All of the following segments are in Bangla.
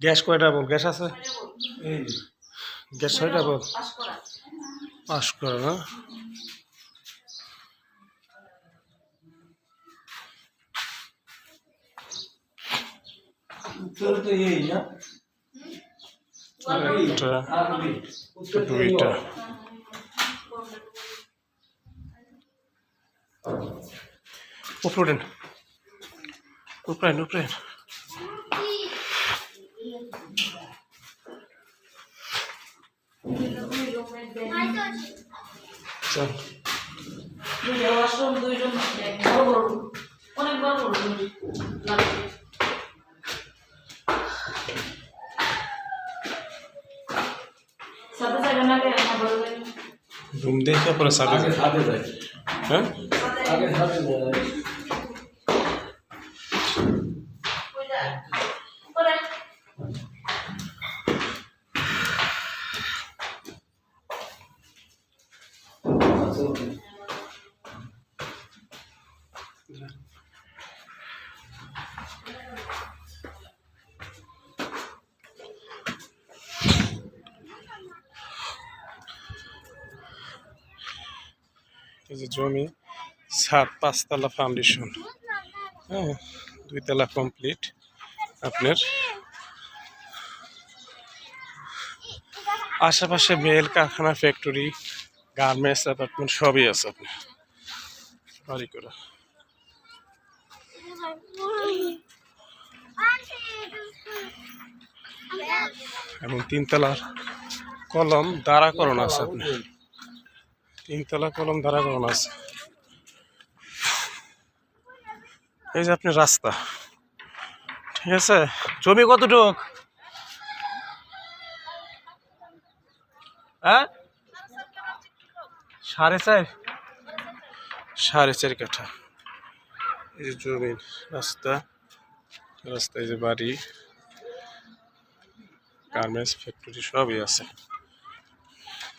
গ্যাস কয়টা বল? গ্যাস আছে? গ্যাস ছয়টা বল? পাস করা না? দুইটা উপরে উপরে উপরে চল রুম দেখে পরে সাথে যায়। হ্যাঁ এই যে জমি, ছাদ 5 তলা ফাউন্ডেশন, হ্যাঁ 2 তলা কমপ্লিট। আপনার আশেপাশে বেল কারখানা, ফ্যাক্টরি, গার্মেন্টস, অ্যাপার্টমেন্ট সবই আছে আপনার বাড়ি করা। এবং 3 তলার কলম দাঁড়াকরণ আছে আপনার, 3 তলা কলম দাঁড়াকরণ আছে। এই যে আপনার রাস্তা, ঠিক আছে। জমি কতটুক? হ্যাঁ 4.5 কাঠা। এই যে জমির রাস্তা, রাস্তায় যে বাড়ি, গার্মেন্টস, ফ্যাক্টরি সবই আছে।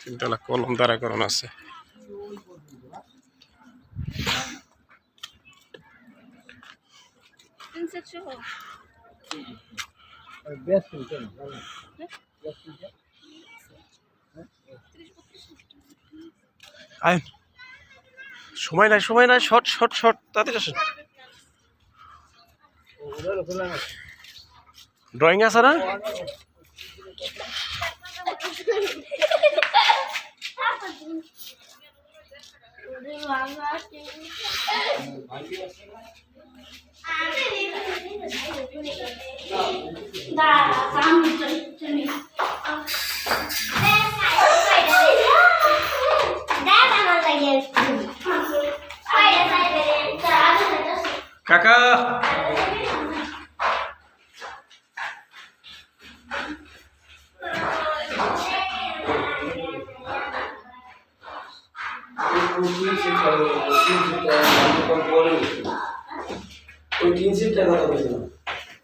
3 তলা কলম দাঁড়াকরণ আছে। আইন সময় নাই, সময় নাই, শর্ট শর্ট শর্ট, তাড়াতাড়ি আসেন। ড্রয়িং আছে না? কাকা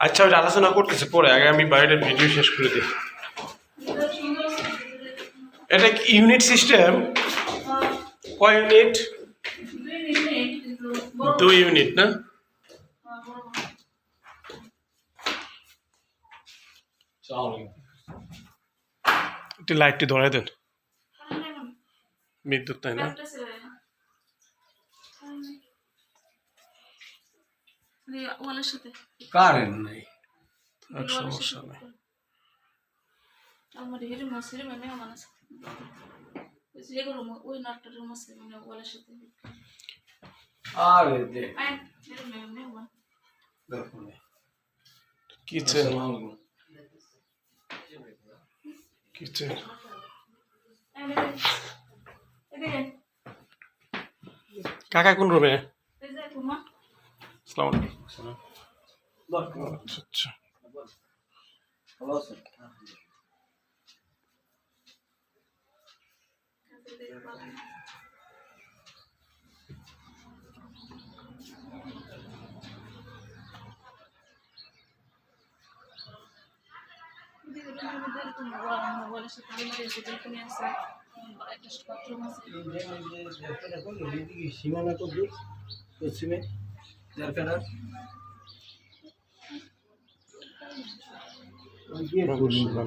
আচ্ছা, ওইটা আলোচনা করতেছে পরে, আগে আমি বাইরের ভিডিও শেষ করে দিই। এটা কি ইউনিট সিস্টেম? কয় ইউনিট? 2 ইউনিট না? একটু লাইটটি ধরে দেন, বিদ্যুৎ তাই না? কারেন্ট নেই, সমস্যা নেই। কিচেন, কিচেন কাকা কোন রুমে? আসসালামু আলাইকুম। আচ্ছা ভালো আছেন? সীমানা কদ্দুর পশ্চিমে জারকাটা খুব সুন্দর।